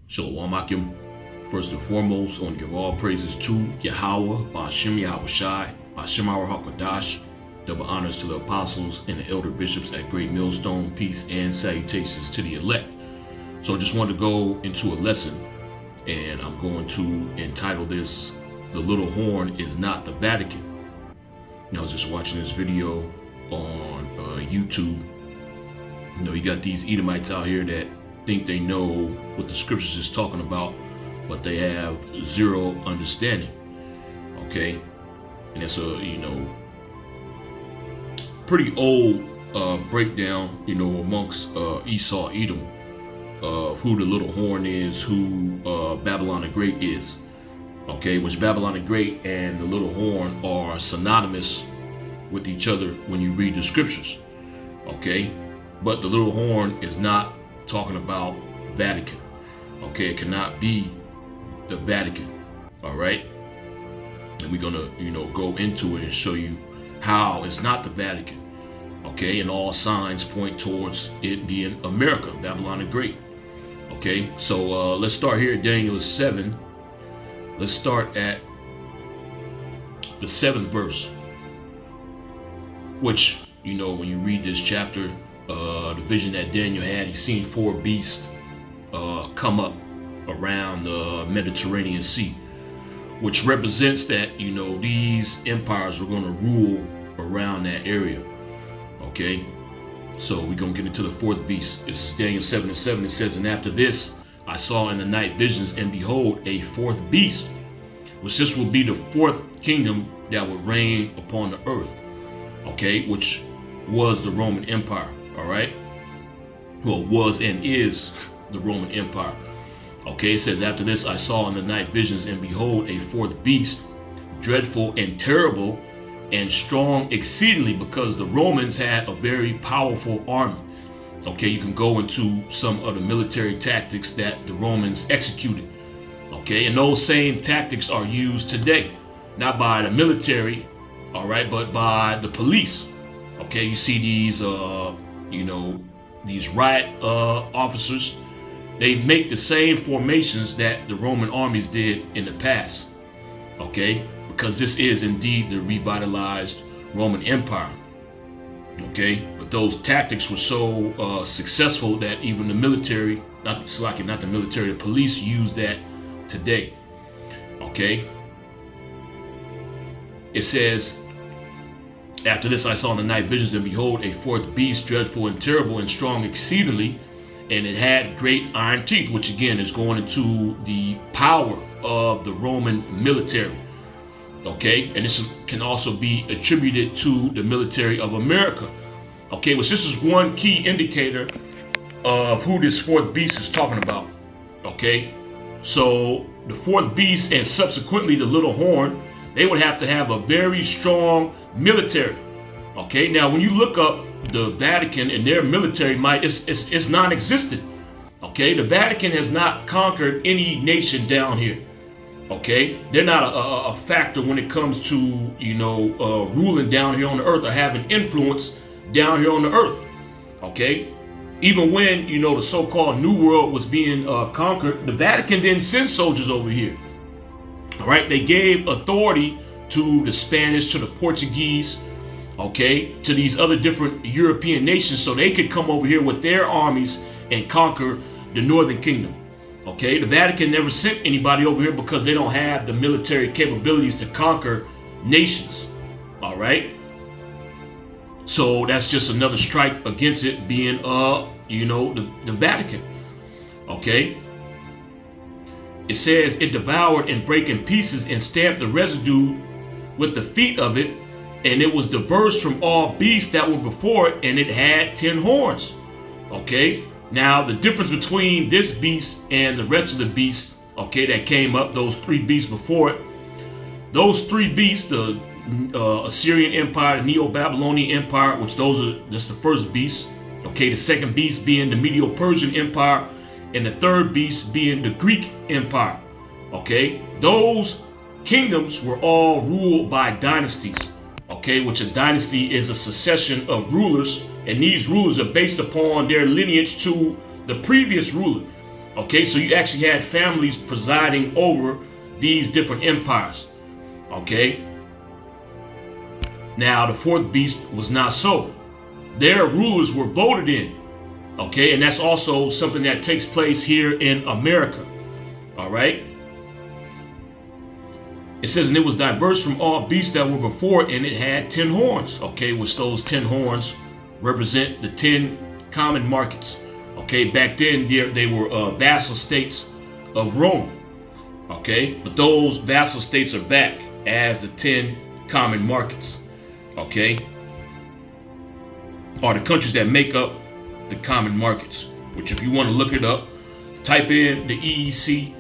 Shalom Akim. First and foremost, I want to give all praises to Yahweh, Ba'ashem Yahweh Shai, Ba'ashem Our HaKadosh. Double honors to the apostles and the elder bishops at Great Millstone. Peace and salutations to the elect. So I just wanted to go into a lesson, and I'm going to entitle this, "The Little Horn is Not the Vatican." Now, I was just watching this video on YouTube. You know, you got these Edomites out here that think they know what the scriptures is talking about, but they have zero understanding. Okay, and it's a pretty old breakdown, amongst Esau, Edom, of who the little horn is, who Babylon the Great is. Okay, which Babylon the Great and the little horn are synonymous with each other when you read the scriptures. Okay, but the little horn is not talking about Vatican. Okay, it cannot be the Vatican. All right, and we're gonna go into it and show you how it's not the Vatican. Okay, and all signs point towards it being America, Babylon the Great. Okay, so let's start here at Daniel 7. Let's start at the 7th verse, which, when you read this chapter, the vision that Daniel had, he seen 4 beasts come up around the Mediterranean Sea, which represents that, these empires were going to rule around that area. Okay, so we're going to get into the 4th beast. It's Daniel 7:7. It says, "And after this, I saw in the night visions, and behold, a 4th beast, which this will be the 4th kingdom that would reign upon the earth." Okay, which was the Roman Empire. All right, well, was and is the Roman Empire. Okay, it says, "After this, I saw in the night visions, and behold, a 4th beast, dreadful and terrible, and strong exceedingly," because the Romans had a very powerful army. Okay, you can go into some of the military tactics that the Romans executed. Okay, and those same tactics are used today, not by the military, all right, but by the police. Okay, you see these, these riot officers. They make the same formations that the Roman armies did in the past. Okay, because this is indeed the revitalized Roman Empire. Okay, but those tactics were so successful that even the military, not the military, the police use that today. Okay, it says, "After this I saw in the night visions, and behold, a 4th beast, dreadful and terrible and strong exceedingly, and it had great iron teeth," which again is going into the power of the Roman military. Okay, and this can also be attributed to the military of America. Okay, which this is one key indicator of who this 4th beast is talking about. Okay, so the 4th beast and subsequently the little horn, they would have to have a very strong military. Okay, now when you look up the Vatican and their military might, it's non-existent. Okay, the Vatican has not conquered any nation down here. Okay, they're not a factor when it comes to ruling down here on the earth or having influence down here on the earth. Okay, even when the so-called New World was being conquered, the Vatican didn't send soldiers over here. All right, they gave authority to the Spanish, to the Portuguese, okay, to these other different European nations, so they could come over here with their armies and conquer the Northern Kingdom. Okay, the Vatican never sent anybody over here because they don't have the military capabilities to conquer nations. All right, so that's just another strike against it being the Vatican. Okay, it says, "It devoured and brake in pieces and stamped the residue with the feet of it, and it was diverse from all beasts that were before it, and it had 10 horns." Okay, now the difference between this beast and the rest of the beasts, okay, that came up, those 3 beasts before it, those 3 beasts, the Assyrian Empire, the Neo-Babylonian Empire, that's the 1st beast. Okay, the 2nd beast being the Medo-Persian Empire, and the 3rd beast being the Greek Empire. Okay, those kingdoms were all ruled by dynasties. Okay, which a dynasty is a succession of rulers, and these rulers are based upon their lineage to the previous ruler. Okay, so you actually had families presiding over these different empires. Okay. Now, the fourth beast was not so. Their rulers were voted in. Okay, and that's also something that takes place here in America. All right. It says, and it was diverse from all beasts that were before it, and it had 10 horns. Okay, which those 10 horns represent the 10 common markets. Okay, back then they were vassal states of Rome. Okay, but those vassal states are back as the 10 common markets. Okay, are the countries that make up the common markets, which if you want to look it up, type in the EEC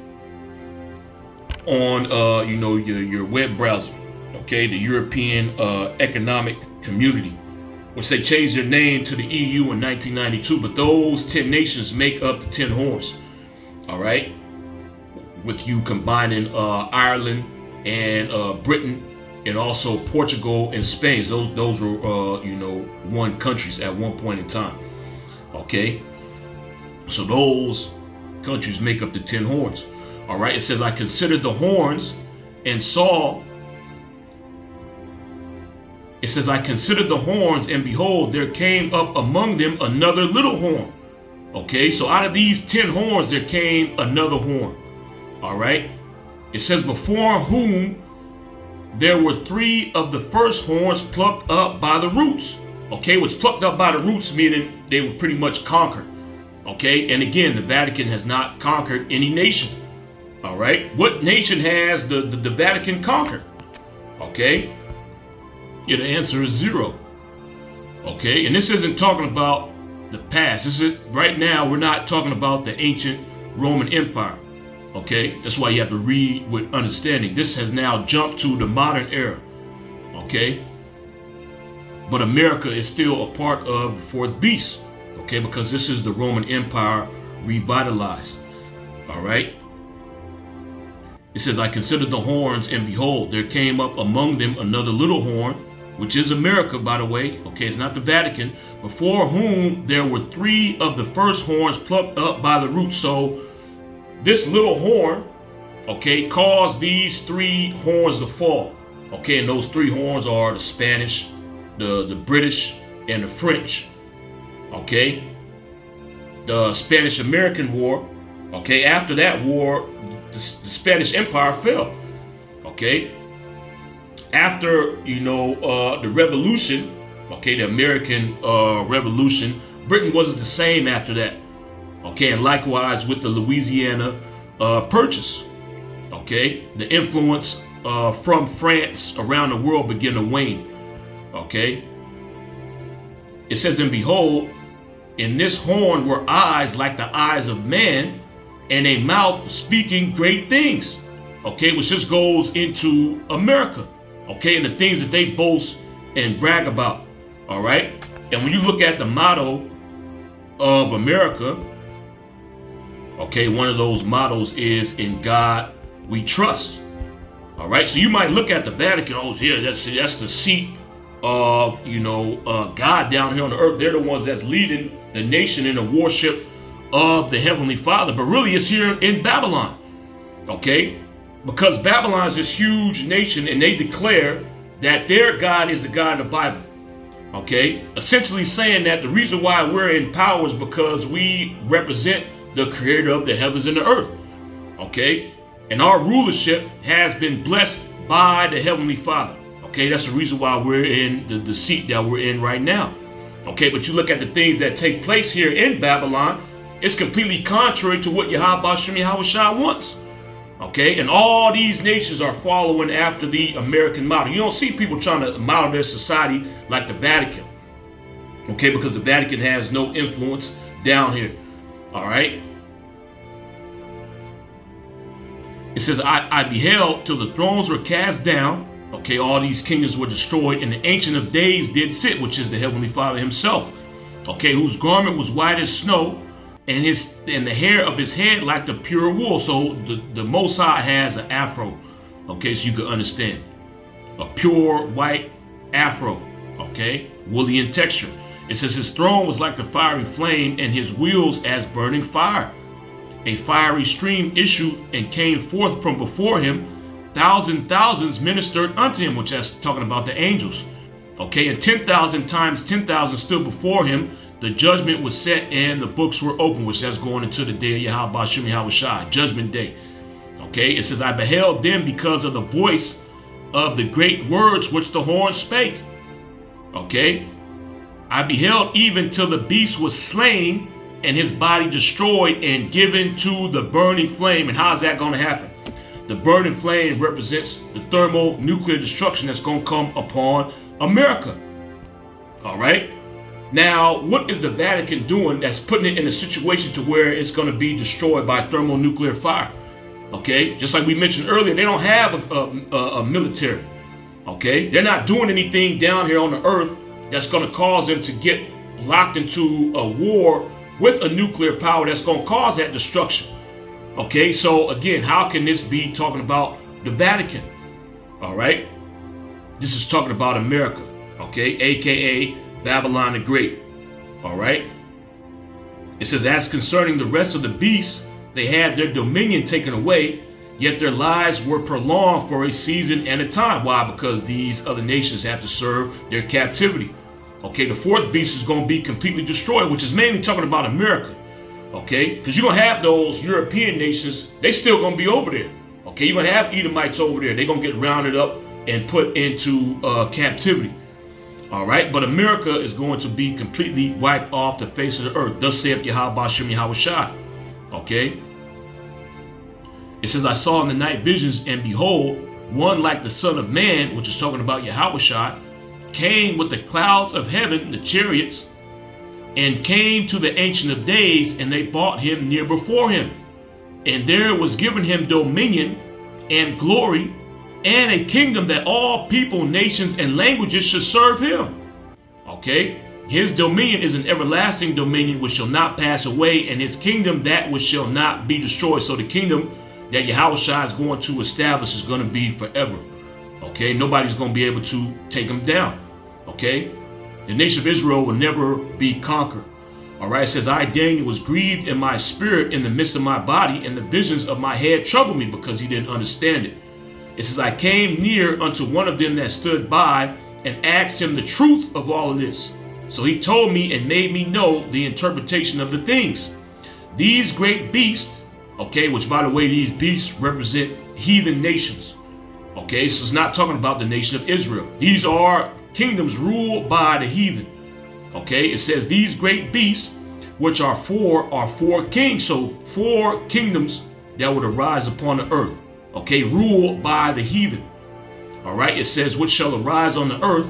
on your web browser. Okay, the European Economic Community, which they changed their name to the EU in 1992, but those 10 nations make up the 10 horns. All right, with you combining Ireland and Britain, and also Portugal and Spain. Those were one countries at one point in time. Okay, so those countries make up the 10 horns. All right, it says, I considered the horns and saw. It says, I considered the horns, and behold, there came up among them another little horn. Okay, so out of these 10 horns, there came another horn. All right, it says, before whom there were 3 of the first horns plucked up by the roots. Okay, which plucked up by the roots, meaning they were pretty much conquered. Okay, and again, the Vatican has not conquered any nation. All right, what nation has the Vatican conquered? Okay, yeah, the answer is 0. Okay, and this isn't talking about the past. This is right now. We're not talking about the ancient Roman Empire. Okay, that's why you have to read with understanding. This has now jumped to the modern era. Okay, but America is still a part of the fourth beast. Okay, because this is the Roman Empire revitalized. All right. It says, I considered the horns, and behold, there came up among them another little horn, which is America, by the way. Okay, it's not the Vatican, before whom there were 3 of the first horns plucked up by the roots. So this little horn, okay, caused these 3 horns to fall. Okay, and those 3 horns are the Spanish, the British, and the French. Okay, the Spanish-American War. Okay, after that war, the Spanish Empire fell. Okay, after the Revolution, okay, the American Revolution, Britain wasn't the same after that. Okay, and likewise with the Louisiana Purchase. Okay, the influence from France around the world began to wane. Okay, it says, and behold, in this horn were eyes like the eyes of man, and a mouth speaking great things. Okay, which just goes into America. Okay, and the things that they boast and brag about. All right, and when you look at the motto of America, okay, one of those mottos is, in God we trust. All right, so you might look at the Vatican, oh yeah, that's the seat of God down here on the earth. They're the ones that's leading the nation in the worship of the Heavenly Father, but really it's here in Babylon. Okay, because Babylon is this huge nation, and they declare that their God is the God of the Bible. Okay, essentially saying that the reason why we're in power is because we represent the creator of the heavens and the earth. Okay, and our rulership has been blessed by the Heavenly Father. Okay, that's the reason why we're in the seat that we're in right now. Okay, but you look at the things that take place here in Babylon, it's completely contrary to what Yahweh Shem Yahushua wants. Okay, and all these nations are following after the American model. You don't see people trying to model their society like the Vatican. Okay, because the Vatican has no influence down here. All right. It says, I beheld till the thrones were cast down. Okay, all these kingdoms were destroyed, and the Ancient of Days did sit, which is the Heavenly Father himself. Okay, whose garment was white as snow, and the hair of his head like the pure wool. So the Most High has an afro. Okay, so you can understand. A pure white afro. Okay, woolly in texture. It says his throne was like the fiery flame, and his wheels as burning fire. a fiery stream issued and came forth from before him. Thousands ministered unto him, which that's talking about the angels. Okay, and 10,000 times 10,000 stood before him. The judgment was set and the books were open, which that's going into the day of Yahweh Shem Yahushua, judgment day. Okay, it says, I beheld them because of the voice of the great words which the horn spake. Okay, I beheld even till the beast was slain and his body destroyed and given to the burning flame. And how is that going to happen? The burning flame represents the thermonuclear destruction that's going to come upon America. All right. Now, what is the Vatican doing that's putting it in a situation to where it's going to be destroyed by thermonuclear fire? Okay, just like we mentioned earlier, they don't have a military. Okay, they're not doing anything down here on the earth that's going to cause them to get locked into a war with a nuclear power that's going to cause that destruction. Okay, so again, how can this be talking about the Vatican? All right, this is talking about America. Okay, aka Babylon the Great. All right, it says, as concerning the rest of the beasts, they had their dominion taken away, yet their lives were prolonged for a season and a time. Why? Because these other nations have to serve their captivity. Okay, the fourth beast is going to be completely destroyed, which is mainly talking about America. Okay, because you're going to have those European nations, they still going to be over there. Okay, you're going to have Edomites over there. They're going to get rounded up and put into captivity. All right, but America is going to be completely wiped off the face of the earth. Thus saith Yahweh Shem Yahushua. Okay. It says, I saw in the night visions, and behold, one like the Son of Man, which is talking about Yahushua, came with the clouds of heaven, the chariots, and came to the Ancient of Days, and they brought him near before him. And there was given him dominion and glory and a kingdom that all people, nations, and languages should serve him. Okay? His dominion is an everlasting dominion which shall not pass away, and his kingdom that which shall not be destroyed. So the kingdom that Yahushua is going to establish is going to be forever. Okay? Nobody's going to be able to take him down. Okay? The nation of Israel will never be conquered. All right? It says, I, Daniel, was grieved in my spirit in the midst of my body, and the visions of my head troubled me, because he didn't understand it. It says, I came near unto one of them that stood by and asked him the truth of all of this. So he told me and made me know the interpretation of the things. These great beasts, okay, which by the way, these beasts represent heathen nations. Okay, so it's not talking about the nation of Israel. These are kingdoms ruled by the heathen. Okay, it says these great beasts, which are four kings. So 4 kingdoms that would arise upon the earth. Okay, ruled by the heathen. All right, it says, which shall arise on the earth,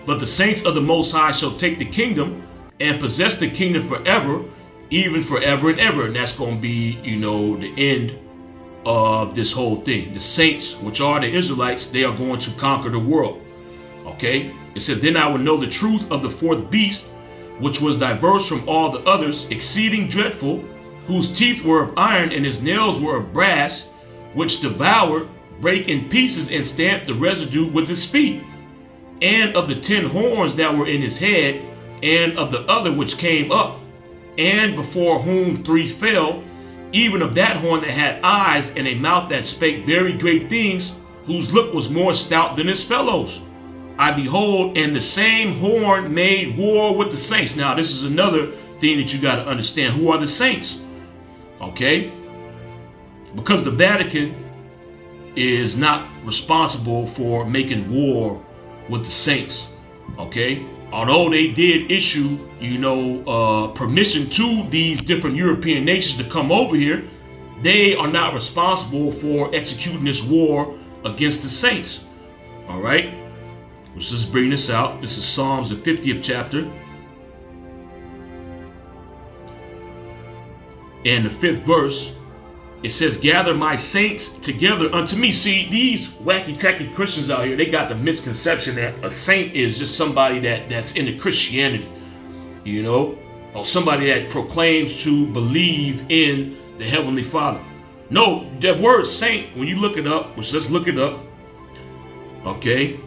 but the saints of the Most High shall take the kingdom and possess the kingdom forever, even forever and ever. And that's going to be, you know, the end of this whole thing. The saints, which are the Israelites, they are going to conquer the world. Okay, it says, then I will know the truth of the fourth beast, which was diverse from all the others, exceeding dreadful, whose teeth were of iron and his nails were of brass, which devoured, brake in pieces, and stamped the residue with his feet, and of the 10 horns that were in his head, and of the other which came up, and before whom 3 fell, even of that horn that had eyes and a mouth that spake very great things, whose look was more stout than his fellows. I behold, and the same horn made war with the saints. Now, this is another thing that you got to understand. Who are the saints? Okay? Because the Vatican is not responsible for making war with the saints. Okay? Although they did issue, you know, permission to these different European nations to come over here, they are not responsible for executing this war against the saints. All right? Let's just bring this out. This is Psalms, the 50th chapter. And the 5th verse. It says, gather my saints together unto me. See, these wacky-tacky Christians out here, they got the misconception that a saint is just somebody that's into Christianity, you know, or somebody that proclaims to believe in the Heavenly Father. No, that word saint, when you look it up, which let's look it up, okay,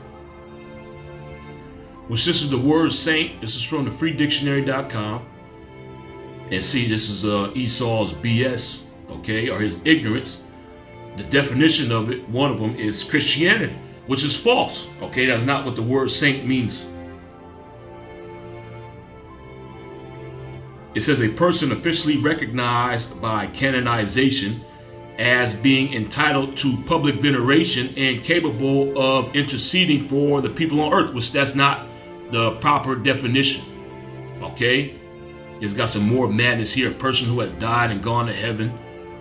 which this is the word saint. This is from the freedictionary.com. And see, this is Esau's BS, okay, or his ignorance. The definition of it, one of them is Christianity, which is false. Okay, that's not what the word saint means. It says a person officially recognized by canonization as being entitled to public veneration and capable of interceding for the people on earth, which that's not the proper definition. Okay, it's got some more madness here. A person who has died and gone to heaven,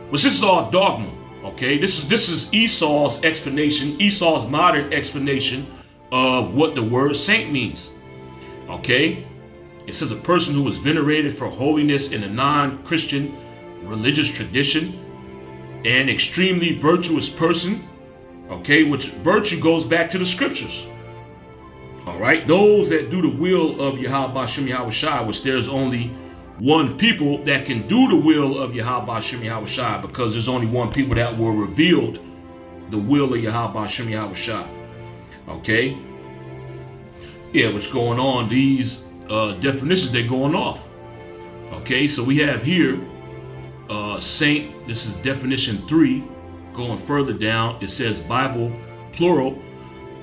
which this is all dogma. Okay, this is Esau's explanation, Esau's modern explanation of what the word saint means. Okay, it says a person who is venerated for holiness in a non-Christian religious tradition, an extremely virtuous person, okay, which virtue goes back to the scriptures. All right, those that do the will of Yahweh Shem Yahweh Shai, which there's only one people that can do the will of Yahweh Shem Yahweh Shai, because there's only one people that were revealed the will of Yahweh Shem Yahweh Shai. Okay, yeah, what's going on? These definitions, they're going off. Okay, so we have here saint. This is definition 3. Going further down, it says Bible plural,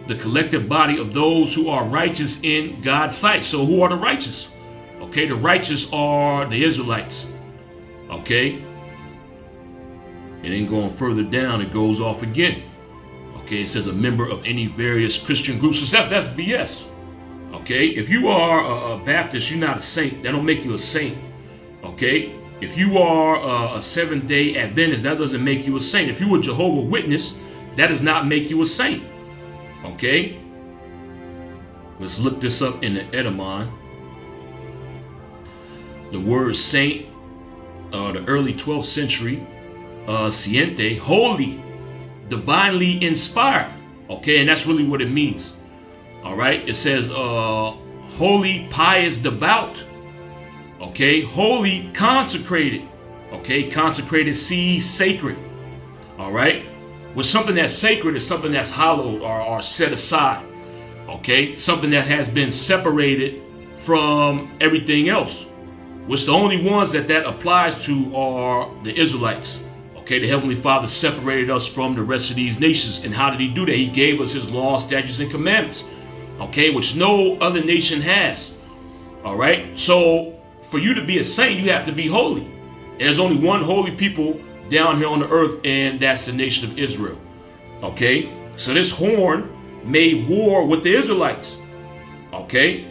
the collective body of those who are righteous in God's sight. So who are the righteous? Okay, the righteous are the Israelites. Okay, and then going further down, it goes off again. Okay, it says a member of any various Christian groups. So that's BS. Okay, if you are a Baptist, you're not a saint. That don't make you a saint. Okay, if you are a Seventh-day Adventist, that doesn't make you a saint. If you were Jehovah's Witness, that does not make you a saint. Okay, let's look this up in the Edamon. The word saint, the early 12th century, siente, holy, divinely inspired. Okay, and that's really what it means. All right, it says holy, pious, devout. Okay, holy, consecrated. Okay, consecrated, see, sacred. All right, with something that's sacred is something that's hallowed or set aside. Okay, something that has been separated from everything else, which the only ones that applies to are the Israelites. Okay, the Heavenly Father separated us from the rest of these nations. And how did he do that? He gave us his laws, statutes, and commandments. Okay, which no other nation has. All right, so for you to be a saint, you have to be holy. And there's only one holy people down here on the earth, and that's the nation of Israel. Okay, so this horn made war with the Israelites. Okay,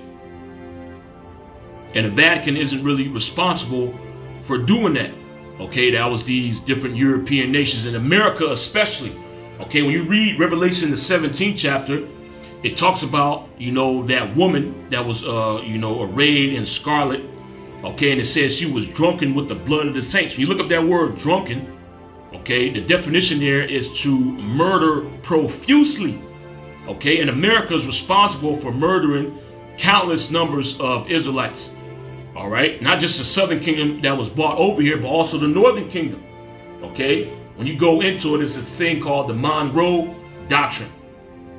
and the Vatican isn't really responsible for doing that. Okay, that was these different European nations, in America especially. Okay, when you read Revelation, the 17th chapter, it talks about, that woman that was, arrayed in scarlet. Okay, and it says she was drunken with the blood of the saints. When you look up that word drunken, okay, the definition there is to murder profusely. Okay, and America is responsible for murdering countless numbers of Israelites. All right, not just the southern kingdom that was brought over here, but also the northern kingdom. Okay, when you go into it, it's this thing called the Monroe Doctrine,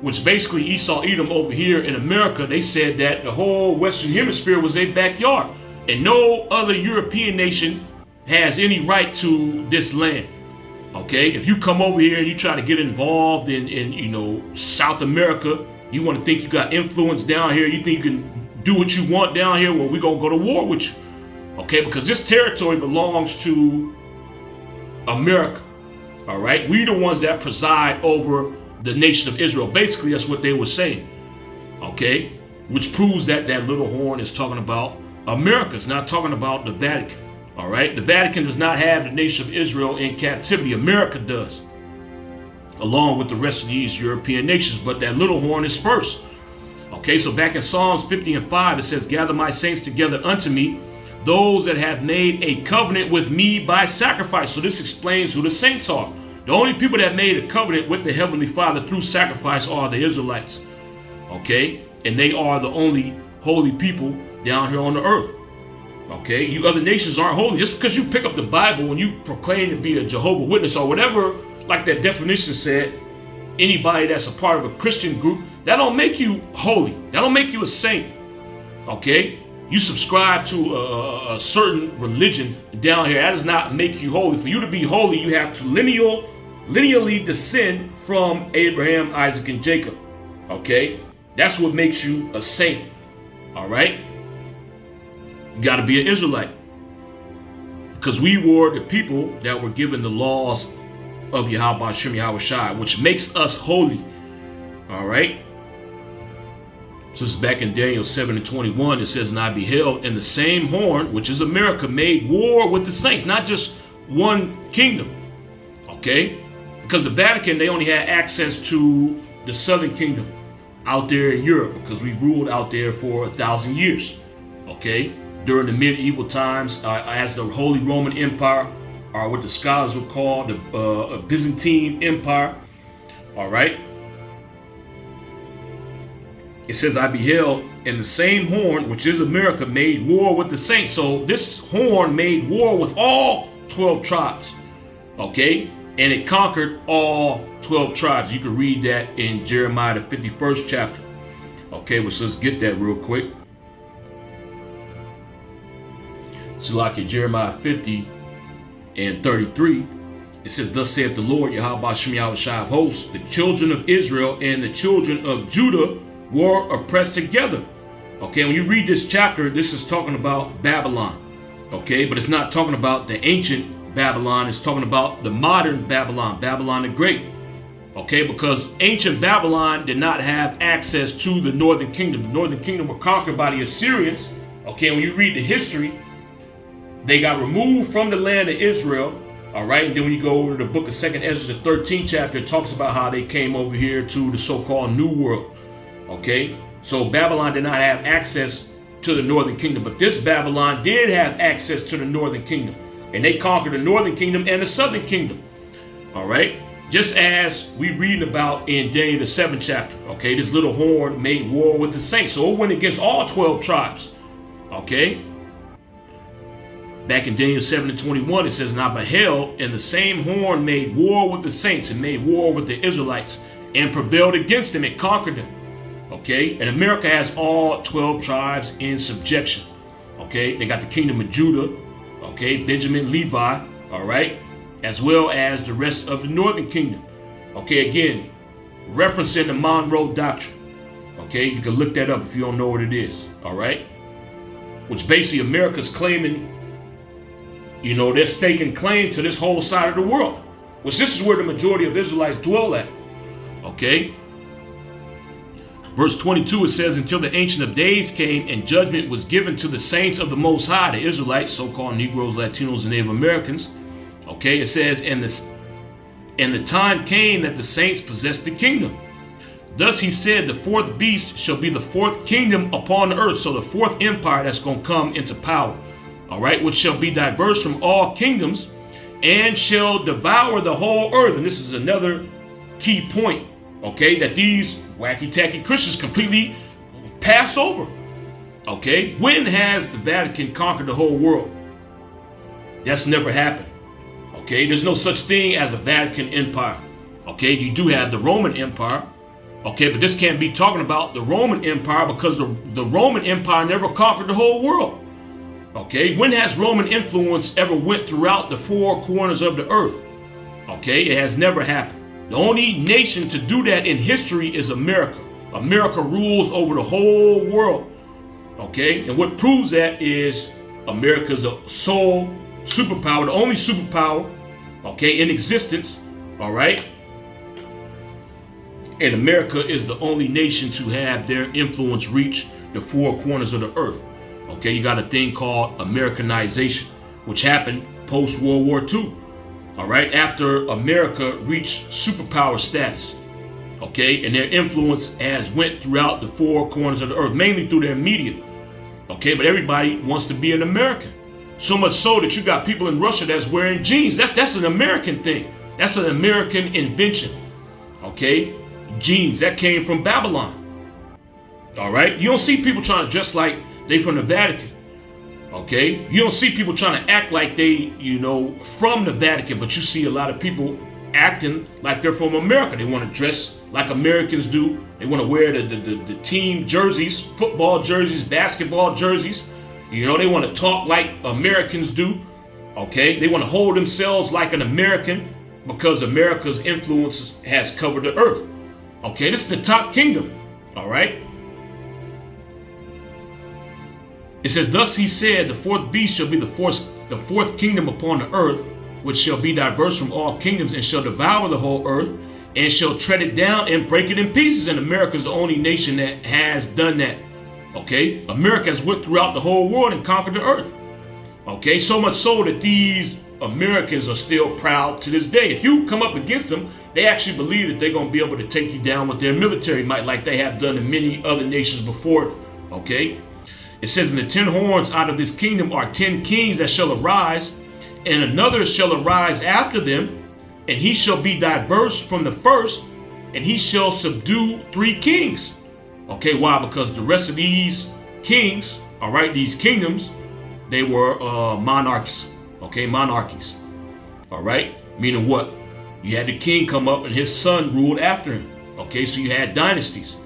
which basically Esau Edom over here in America, they said that the whole Western Hemisphere was their backyard, and no other European nation has any right to this land. Okay, if you come over here and you try to get involved in South America, you want to think you got influence down here, you think you can do what you want down here, well, we're gonna go to war with you. Okay, because this territory belongs to America. All right, we the ones that preside over the nation of Israel. Basically, that's what they were saying. Okay, which proves that that little horn is talking about America. It's not talking about the Vatican. All right, the Vatican does not have the nation of Israel in captivity. America does, along with the rest of these European nations. But that little horn is first. Okay, so back in Psalms 50 and 5, it says, "Gather my saints together unto me, those that have made a covenant with me by sacrifice." So this explains who the saints are. The only people that made a covenant with the Heavenly Father through sacrifice are the Israelites. Okay, and they are the only holy people down here on the earth. Okay, you other nations aren't holy. Just because you pick up the Bible and you proclaim to be a Jehovah's Witness or whatever, like that definition said, anybody that's a part of a Christian group, that don't make you holy. That don't make you a saint. Okay, You subscribe to a certain religion down here. That does not make you holy. For you to be holy, you have to lineally descend from Abraham, Isaac, and Jacob. Okay? That's what makes you a saint. All right? You got to be an Israelite. Because we were the people that were given the laws of Yahweh Shem Yahweh Shai, which makes us holy. All right? So it's back in Daniel 7:21. It says, and I beheld, and the same horn, which is America, made war with the saints. Not just one kingdom. Okay? Because the Vatican, they only had access to the southern kingdom out there in Europe, because we ruled out there for 1,000 years. Okay? During the medieval times, as the Holy Roman Empire, or what the scholars would call the Byzantine Empire. All right? It says, I beheld, and the same horn, which is America, made war with the saints. So this horn made war with all 12 tribes. Okay? And it conquered all 12 tribes. You can read that in Jeremiah, the 51st chapter. Okay, well, so let's get that real quick. So like in Jeremiah 50 and 33, it says, thus saith the Lord, Yahweh Shem Yahweh Shai of hosts, the children of Israel and the children of Judah were oppressed together. Okay, when you read this chapter, this is talking about Babylon. Okay, but it's not talking about the ancient Babylon. It's talking about the modern Babylon, Babylon the Great. Okay, because ancient Babylon did not have access to the northern kingdom. The northern kingdom were conquered by the Assyrians. Okay, when you read the history, they got removed from the land of Israel. All right, and then when you go over to the book of 2nd Ezra, the 13th chapter, it talks about how they came over here to the so-called New World. Okay, so Babylon did not have access to the northern kingdom, but this Babylon did have access to the northern kingdom, and they conquered the northern kingdom and the southern kingdom. All right, just as we read about in Daniel the 7th chapter. Okay, this little horn made war with the saints, so it went against all 12 tribes. Okay, back in Daniel 7:21, it says, and I beheld, and the same horn made war with the saints and made war with the Israelites and prevailed against them and conquered them. Okay, and America has all 12 tribes in subjection. Okay, they got the kingdom of Judah, okay, Benjamin, Levi, all right, as well as the rest of the northern kingdom. Okay, again, referencing the Monroe Doctrine. Okay, you can look that up if you don't know what it is, all right, which basically America's claiming, you know, they're staking claim to this whole side of the world, which this is where the majority of Israelites dwell at. Okay. Verse 22, it says, until the Ancient of Days came and judgment was given to the saints of the Most High, the Israelites, so-called Negroes, Latinos, and Native Americans. Okay, it says, and the time came that the saints possessed the kingdom. Thus he said, the fourth beast shall be the fourth kingdom upon the earth. So the fourth empire that's going to come into power. All right, which shall be diverse from all kingdoms and shall devour the whole earth. And this is another key point. Okay, that these wacky-tacky Christians completely pass over. Okay, when has the Vatican conquered the whole world? That's never happened. Okay, there's no such thing as a Vatican empire. Okay, you do have the Roman Empire. Okay, but this can't be talking about the Roman Empire because the Roman Empire never conquered the whole world. Okay, when has Roman influence ever went throughout the four corners of the earth? Okay, it has never happened. The only nation to do that in history is America. America rules over the whole world. Okay, and what proves that is America's the sole superpower, the only superpower, okay, in existence. All right, and America is the only nation to have their influence reach the four corners of the earth. Okay, you got a thing called Americanization, which happened post-World War II. All right, after America reached superpower status. Okay, and their influence has went throughout the four corners of the earth, mainly through their media. Okay, but everybody wants to be an American. So much so that you got people in Russia that's wearing jeans. That's an American thing. That's an American invention. Okay, jeans, that came from Babylon. All right, you don't see people trying to dress like they from the Vatican. Okay, you don't see people trying to act like they, you know, from the Vatican, but you see a lot of people acting like they're from America. They want to dress like Americans do. They want to wear the team jerseys, football jerseys, basketball jerseys. You know, they want to talk like Americans do. Okay, they want to hold themselves like an American because America's influence has covered the earth. Okay, this is the top kingdom. All right. It says, thus he said, the fourth beast shall be the fourth kingdom upon the earth, which shall be diverse from all kingdoms, and shall devour the whole earth, and shall tread it down and break it in pieces. And America is the only nation that has done that. Okay, America has went throughout the whole world and conquered the earth. Okay, so much so that these Americans are still proud to this day. If you come up against them, they actually believe that they're going to be able to take you down with their military might, like they have done in many other nations before. Okay, it says, and the 10 horns out of this kingdom are 10 kings that shall arise, and another shall arise after them, and he shall be diverse from the first, and he shall subdue 3 kings. Okay, why? Because the rest of these kings, all right, these kingdoms, they were monarchs. Okay, monarchies. All right, meaning what? You had the king come up and his son ruled after him. Okay, so you had dynasties.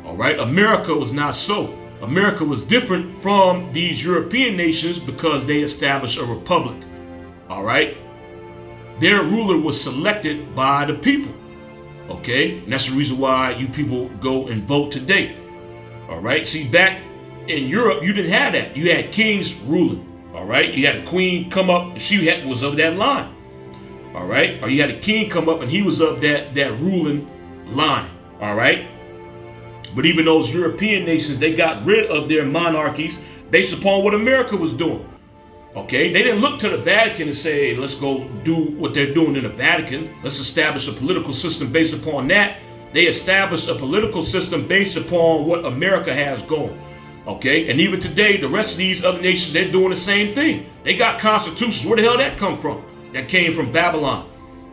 All right, America was not so. America was different from these European nations because they established a republic. All right, their ruler was selected by the people. Okay, and that's the reason why you people go and vote today. All right, see, back in Europe, you didn't have that. You had kings ruling. All right, you had a queen come up, and she was of that line. All right, or you had a king come up, and he was of that ruling line. All right, but even those European nations, they got rid of their monarchies based upon what America was doing. Okay, they didn't look to the Vatican and say, let's go do what they're doing in the Vatican. Let's establish a political system based upon that. They established a political system based upon what America has going. Okay, and even today, the rest of these other nations, they're doing the same thing. They got constitutions. Where the hell that come from? That came from Babylon.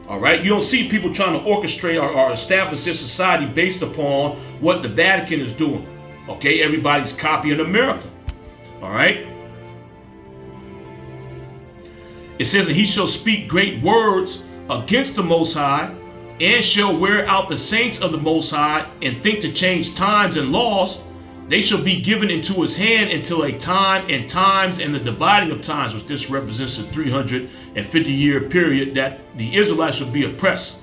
All right, you don't see people trying to orchestrate or establish their society based upon what the Vatican is doing. Okay, everybody's copying America. All right. It says that he shall speak great words against the Most High, and shall wear out the saints of the Most High, and think to change times and laws. They shall be given into his hand until a time and times and the dividing of times, which this represents a 350-year period that the Israelites would be oppressed.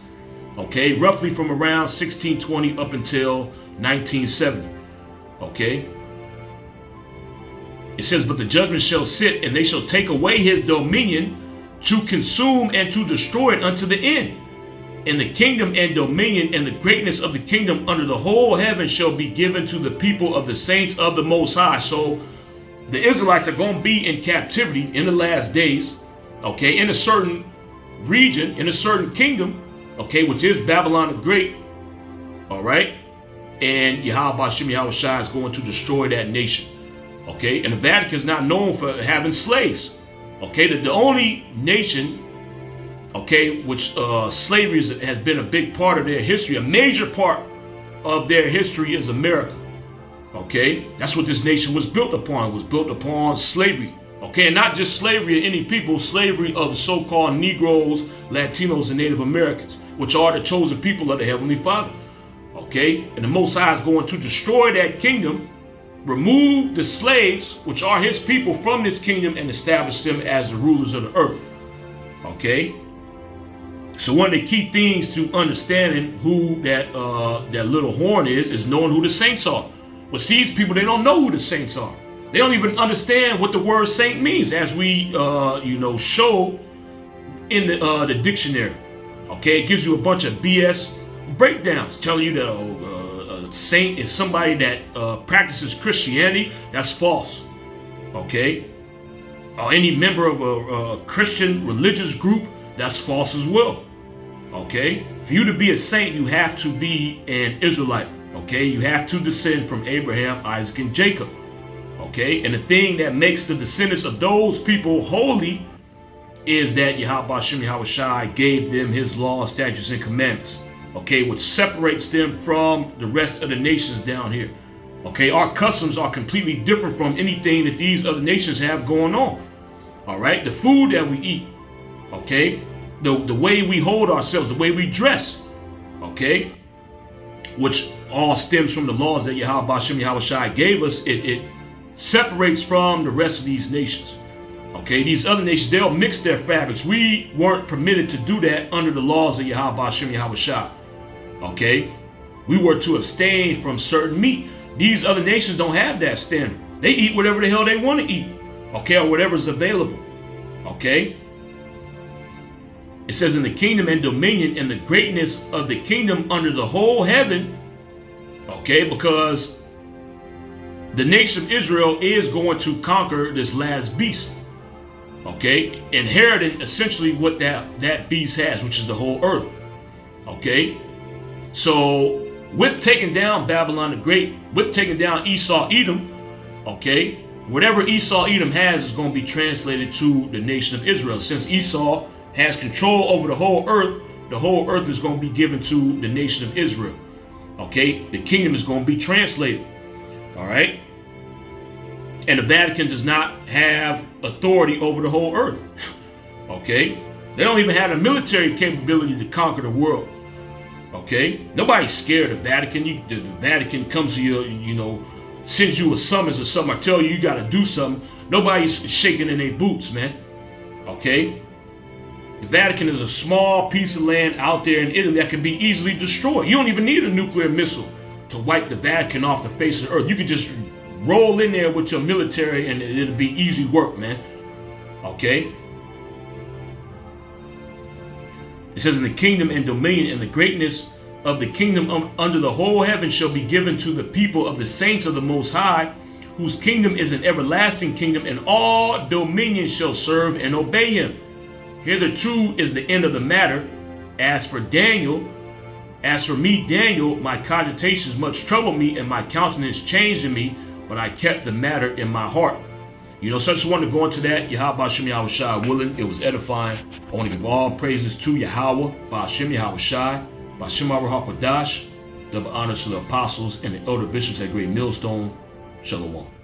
Okay, roughly from around 1620 up until 1970. Okay. It says, but the judgment shall sit, and they shall take away his dominion to consume and to destroy it unto the end. And the kingdom and dominion and the greatness of the kingdom under the whole heaven shall be given to the people of the saints of the Most High. So the Israelites are going to be in captivity in the last days, okay, in a certain region, in a certain kingdom, okay, which is Babylon the Great, all right? And Yahweh Shem Yahweh Shai is going to destroy that nation, okay? And the Vatican is not known for having slaves, okay? The only nation, okay, which slavery has been a big part of their history, a major part of their history is America. Okay, that's what this nation was built upon. It was built upon slavery. Okay, and not just slavery of any people, slavery of the so-called Negroes, Latinos, and Native Americans, which are the chosen people of the Heavenly Father. Okay, and the Most High is going to destroy that kingdom, remove the slaves, which are his people, from this kingdom, and establish them as the rulers of the earth. Okay. So one of the key things to understanding who that little horn is knowing who the saints are. But see, these people, they don't know who the saints are. They don't even understand what the word saint means, as we show in the dictionary. Okay, it gives you a bunch of BS breakdowns telling you that a saint is somebody that practices Christianity. That's false. Okay, or any member of a Christian religious group, that's false as well. Okay, for you to be a saint, you have to be an Israelite. Okay, you have to descend from Abraham, Isaac, and Jacob. Okay, and the thing that makes the descendants of those people holy is that Yahweh Shem Yahweh Shai gave them his laws, statutes, and commandments. Okay, which separates them from the rest of the nations down here. Okay, our customs are completely different from anything that these other nations have going on. All right, the food that we eat. Okay, the way we hold ourselves, the way we dress, okay, which all stems from the laws that Yahweh Shem Yahweh Shai gave us. It separates from the rest of these nations. Okay, these other nations, they'll mix their fabrics. We weren't permitted to do that under the laws of Yahweh Hashem Yahweh Shah. Okay, we were to abstain from certain meat. These other nations don't have that standard. They eat whatever the hell they want to eat, okay, or whatever's available. Okay, it says, in the kingdom and dominion and the greatness of the kingdom under the whole heaven. Okay, because the nation of Israel is going to conquer this last beast. Okay, inheriting essentially what that beast has, which is the whole earth. Okay, so with taking down Babylon the Great, with taking down Esau Edom, okay, whatever Esau Edom has is going to be translated to the nation of Israel. Since Esau has control over the whole earth is going to be given to the nation of Israel. Okay, the kingdom is going to be translated. All right. And the Vatican does not have authority over the whole earth. Okay, they don't even have the military capability to conquer the world. Okay, nobody's scared of the Vatican. The Vatican comes to you, sends you a summons or something, or tell you got to do something. Nobody's shaking in their boots, man. Okay, the Vatican is a small piece of land out there in Italy that can be easily destroyed. You don't even need a nuclear missile to wipe the Vatican off the face of the earth. You can just roll in there with your military and it'll be easy work, man. Okay. It says, in the kingdom and dominion and the greatness of the kingdom under the whole heaven shall be given to the people of the saints of the Most High, whose kingdom is an everlasting kingdom, and all dominion shall serve and obey him. Hitherto is the end of the matter. As for me, Daniel, my cogitations much troubled me, and my countenance changed in me, but I kept the matter in my heart. Such one to go into that. Yahweh Hashem Yahweh Shai willing. It was edifying. I want to give all praises to Yahweh, Hashem Yahweh Shai, Hashem Aruch HaKodash. Double honors to the apostles and the elder bishops at Great Millstone. Shalom.